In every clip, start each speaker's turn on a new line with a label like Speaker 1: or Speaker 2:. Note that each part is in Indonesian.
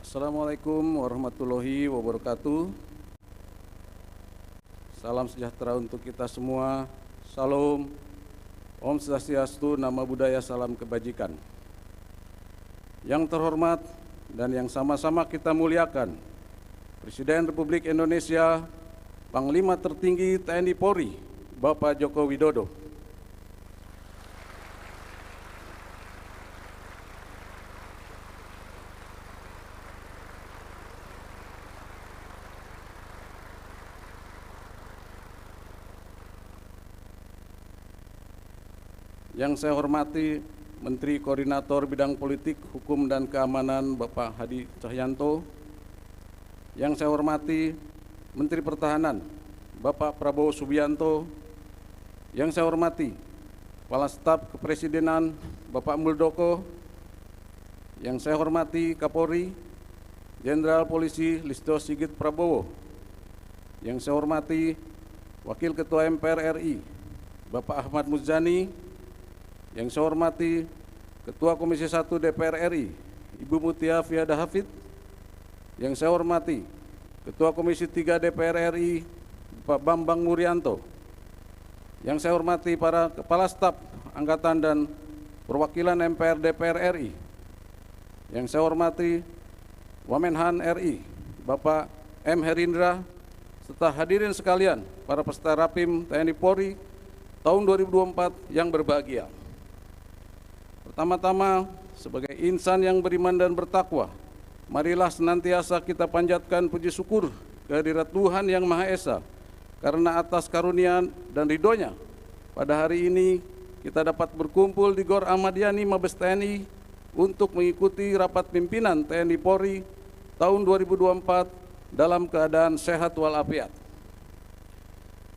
Speaker 1: Assalamualaikum warahmatullahi wabarakatuh. Salam sejahtera untuk kita semua. Salam, Om Swastiastu, Namo Buddhaya, salam kebajikan. Yang terhormat dan yang sama-sama kita muliakan, Presiden Republik Indonesia, Panglima Tertinggi TNI Polri, Bapak Joko Widodo. Yang saya hormati Menteri Koordinator Bidang Politik, Hukum, dan Keamanan Bapak Hadi Cahyanto. Yang saya hormati Menteri Pertahanan Bapak Prabowo Subianto. Yang saya hormati Kepala Staf Kepresidenan Bapak Muldoko. Yang saya hormati Kapolri Jenderal Polisi Listio Sigit Prabowo. Yang saya hormati Wakil Ketua MPR RI Bapak Ahmad Muzani. Yang saya hormati Ketua Komisi 1 DPR RI Ibu Mutia Fiada Hafid. Yang saya hormati Ketua Komisi 3 DPR RI Pak Bambang Murianto. Yang saya hormati para Kepala Staf Angkatan dan Perwakilan MPR DPR RI. Yang saya hormati Wamenhan RI Bapak M. Herindra, serta hadirin sekalian para peserta Rapim TNI Polri tahun 2024 yang berbahagia. Pertama-tama, sebagai insan yang beriman dan bertakwa, marilah senantiasa kita panjatkan puji syukur kehadirat Tuhan Yang Maha Esa, karena atas karunia dan ridhonya, pada hari ini kita dapat berkumpul di Gor Ahmadiyani Mabes TNI untuk mengikuti rapat pimpinan TNI Polri tahun 2024 dalam keadaan sehat walafiat.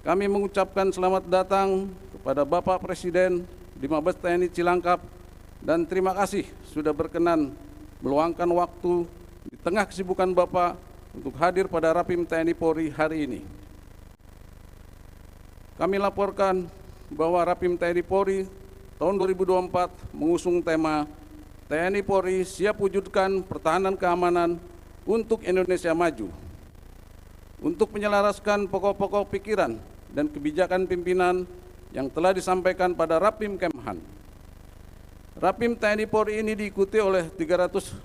Speaker 1: Kami mengucapkan selamat datang kepada Bapak Presiden di Mabes TNI Cilangkap, dan terima kasih sudah berkenan meluangkan waktu di tengah kesibukan Bapak untuk hadir pada Rapim TNI Polri hari ini. Kami laporkan bahwa Rapim TNI Polri tahun 2024 mengusung tema TNI Polri siap wujudkan pertahanan keamanan untuk Indonesia maju. Untuk menyelaraskan pokok-pokok pikiran dan kebijakan pimpinan yang telah disampaikan pada Rapim Kemhan. Rapim TNI Polri ini diikuti oleh 362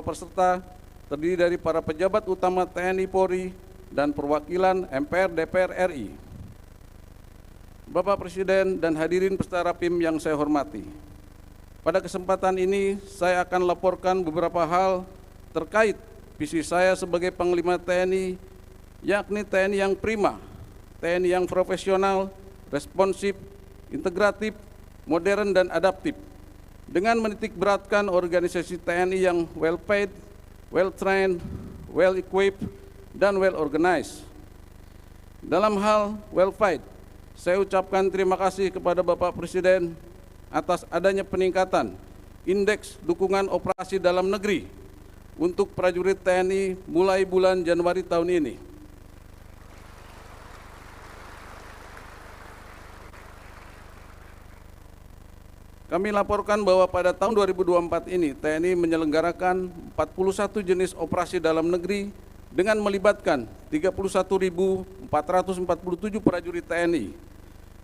Speaker 1: peserta, terdiri dari para pejabat utama TNI Polri dan perwakilan MPR DPR RI. Bapak Presiden dan hadirin peserta Rapim yang saya hormati, pada kesempatan ini saya akan laporkan beberapa hal terkait visi saya sebagai Panglima TNI, yakni TNI yang prima, TNI yang profesional, responsif, integratif, modern, dan adaptif, dengan menitik beratkan organisasi TNI yang well paid, well trained, well equipped, dan well organized. Dalam hal well paid, saya ucapkan terima kasih kepada Bapak Presiden atas adanya peningkatan indeks dukungan operasi dalam negeri untuk prajurit TNI mulai bulan Januari tahun ini. Kami laporkan bahwa pada tahun 2024 ini TNI menyelenggarakan 41 jenis operasi dalam negeri dengan melibatkan 31.447 prajurit TNI.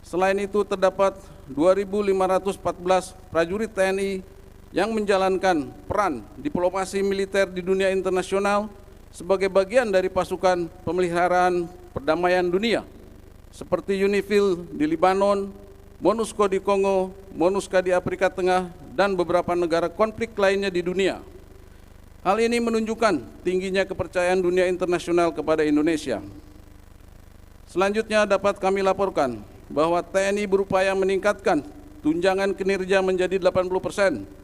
Speaker 1: Selain itu terdapat 2.514 prajurit TNI yang menjalankan peran diplomasi militer di dunia internasional sebagai bagian dari pasukan pemeliharaan perdamaian dunia seperti UNIFIL di Lebanon, MONUSCO di Kongo, MONUSCA di Afrika Tengah, dan beberapa negara konflik lainnya di dunia. Hal ini menunjukkan tingginya kepercayaan dunia internasional kepada Indonesia. Selanjutnya dapat kami laporkan bahwa TNI berupaya meningkatkan tunjangan kinerja menjadi 80%.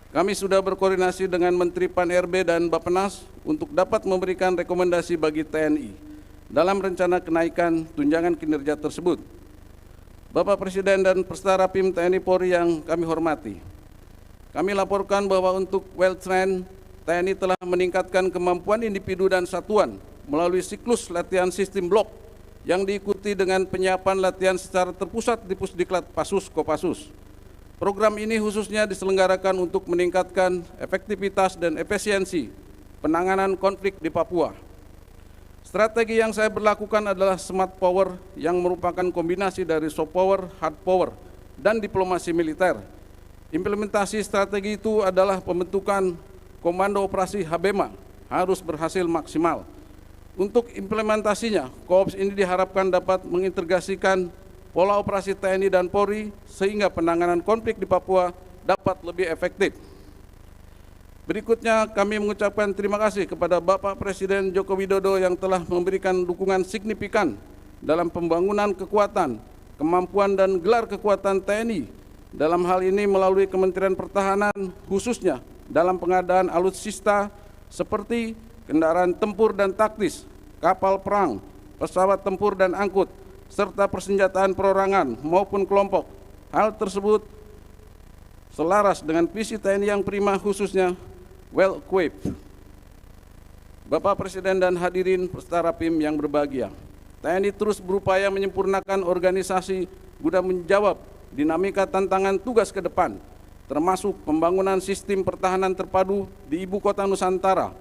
Speaker 1: Kami sudah berkoordinasi dengan Menteri Pan-RB dan Bappenas untuk dapat memberikan rekomendasi bagi TNI dalam rencana kenaikan tunjangan kinerja tersebut. Bapak Presiden dan peserta Rapim TNI Polri yang kami hormati, kami laporkan bahwa untuk well trained, TNI telah meningkatkan kemampuan individu dan satuan melalui siklus latihan sistem blok yang diikuti dengan penyiapan latihan secara terpusat di Pusdiklat Pasus Kopassus. Program ini khususnya diselenggarakan untuk meningkatkan efektivitas dan efisiensi penanganan konflik di Papua. Strategi yang saya berlakukan adalah smart power yang merupakan kombinasi dari soft power, hard power, dan diplomasi militer. Implementasi strategi itu adalah pembentukan Komando Operasi Habema harus berhasil maksimal. Untuk implementasinya, Koops ini diharapkan dapat mengintegrasikan pola operasi TNI dan Polri sehingga penanganan konflik di Papua dapat lebih efektif. Berikutnya kami mengucapkan terima kasih kepada Bapak Presiden Joko Widodo yang telah memberikan dukungan signifikan dalam pembangunan kekuatan, kemampuan dan gelar kekuatan TNI. Dalam hal ini melalui Kementerian Pertahanan khususnya dalam pengadaan alutsista seperti kendaraan tempur dan taktis, kapal perang, pesawat tempur dan angkut, serta persenjataan perorangan maupun kelompok. Hal tersebut selaras dengan visi TNI yang prima khususnya well equipped. Bapak Presiden dan hadirin peserta Rapim yang berbahagia, TNI terus berupaya menyempurnakan organisasi guna menjawab dinamika tantangan tugas ke depan, termasuk pembangunan sistem pertahanan terpadu di Ibu Kota Nusantara.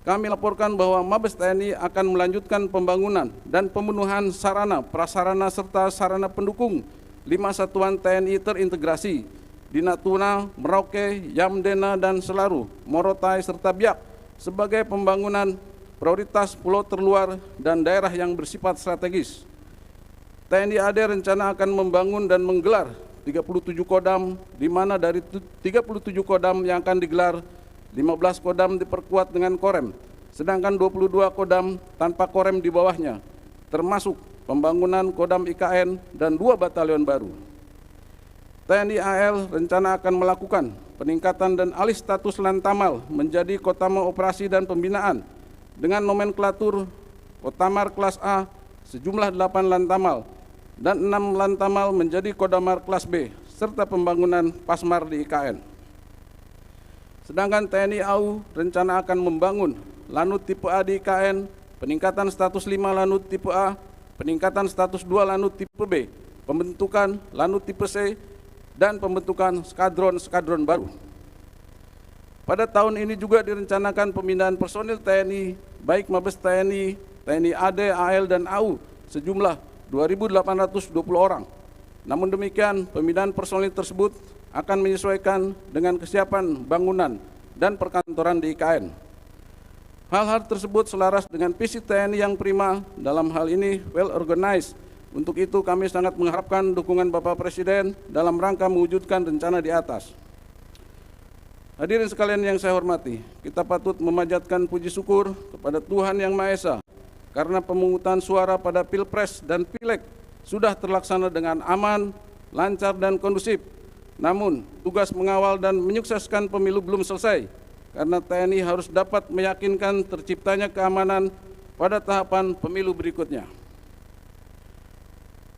Speaker 1: Kami laporkan bahwa Mabes TNI akan melanjutkan pembangunan dan pemenuhan sarana, prasarana, serta sarana pendukung 5 satuan TNI terintegrasi di Natuna, Merauke, Yamdena, dan Selaru, Morotai, serta Biak sebagai pembangunan prioritas pulau terluar dan daerah yang bersifat strategis. TNI AD rencana akan membangun dan menggelar 37 kodam, di mana dari 37 kodam yang akan digelar, 15 kodam diperkuat dengan korem, sedangkan 22 kodam tanpa korem di bawahnya, termasuk pembangunan kodam IKN dan 2 batalion baru. TNI AL rencana akan melakukan peningkatan dan alih status Lantamal menjadi Kotamar Operasi dan Pembinaan dengan nomenklatur Kotamar kelas A sejumlah 8 Lantamal dan 6 Lantamal menjadi Kodamar kelas B serta pembangunan Pasmar di IKN. Sedangkan TNI AU rencana akan membangun Lanut tipe A di IKN, peningkatan status 5 Lanut tipe A, peningkatan status 2 Lanut tipe B, pembentukan Lanut tipe C, dan pembentukan skadron-skadron baru. Pada tahun ini juga direncanakan pemindahan personil TNI, baik Mabes TNI, TNI AD, AL, dan AU, sejumlah 2.820 orang. Namun demikian, pemindahan personil tersebut akan menyesuaikan dengan kesiapan bangunan dan perkantoran di IKN. Hal-hal tersebut selaras dengan visi TNI yang prima, dalam hal ini well organized. Untuk itu kami sangat mengharapkan dukungan Bapak Presiden dalam rangka mewujudkan rencana di atas. Hadirin sekalian yang saya hormati, kita patut memanjatkan puji syukur kepada Tuhan Yang Maha Esa karena pemungutan suara pada Pilpres dan Pileg sudah terlaksana dengan aman, lancar, dan kondusif. Namun, tugas mengawal dan menyukseskan pemilu belum selesai, karena TNI harus dapat meyakinkan terciptanya keamanan pada tahapan pemilu berikutnya.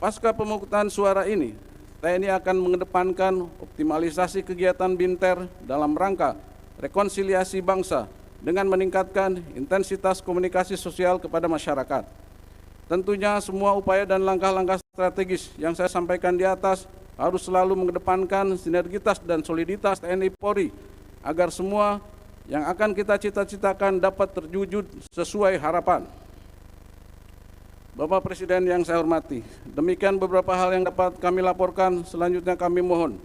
Speaker 1: Pasca pemungutan suara ini, TNI akan mengedepankan optimalisasi kegiatan BINTER dalam rangka rekonsiliasi bangsa dengan meningkatkan intensitas komunikasi sosial kepada masyarakat. Tentunya semua upaya dan langkah-langkah strategis yang saya sampaikan di atas harus selalu mengedepankan sinergitas dan soliditas TNI Polri agar semua yang akan kita cita-citakan dapat terwujud sesuai harapan. Bapak Presiden yang saya hormati, demikian beberapa hal yang dapat kami laporkan. Selanjutnya kami mohon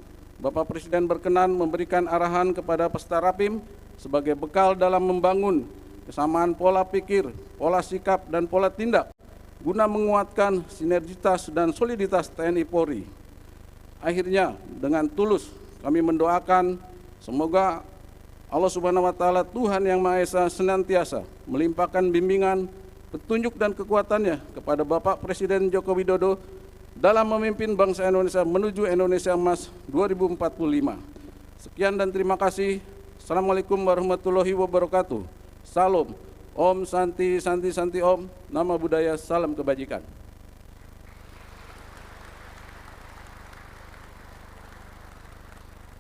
Speaker 1: Bapak Presiden berkenan memberikan arahan kepada peserta Rapim sebagai bekal dalam membangun kesamaan pola pikir, pola sikap, dan pola tindak guna menguatkan sinergitas dan soliditas TNI Polri. Akhirnya, dengan tulus kami mendoakan semoga Allah Subhanahu wa Ta'ala, Tuhan Yang Maha Esa, senantiasa melimpahkan bimbingan, petunjuk, dan kekuatannya kepada Bapak Presiden Joko Widodo dalam memimpin bangsa Indonesia menuju Indonesia Emas 2045. Sekian dan terima kasih. Assalamualaikum warahmatullahi wabarakatuh. Salam. Om Santi Santi Santi Om. Nama budaya, salam kebajikan.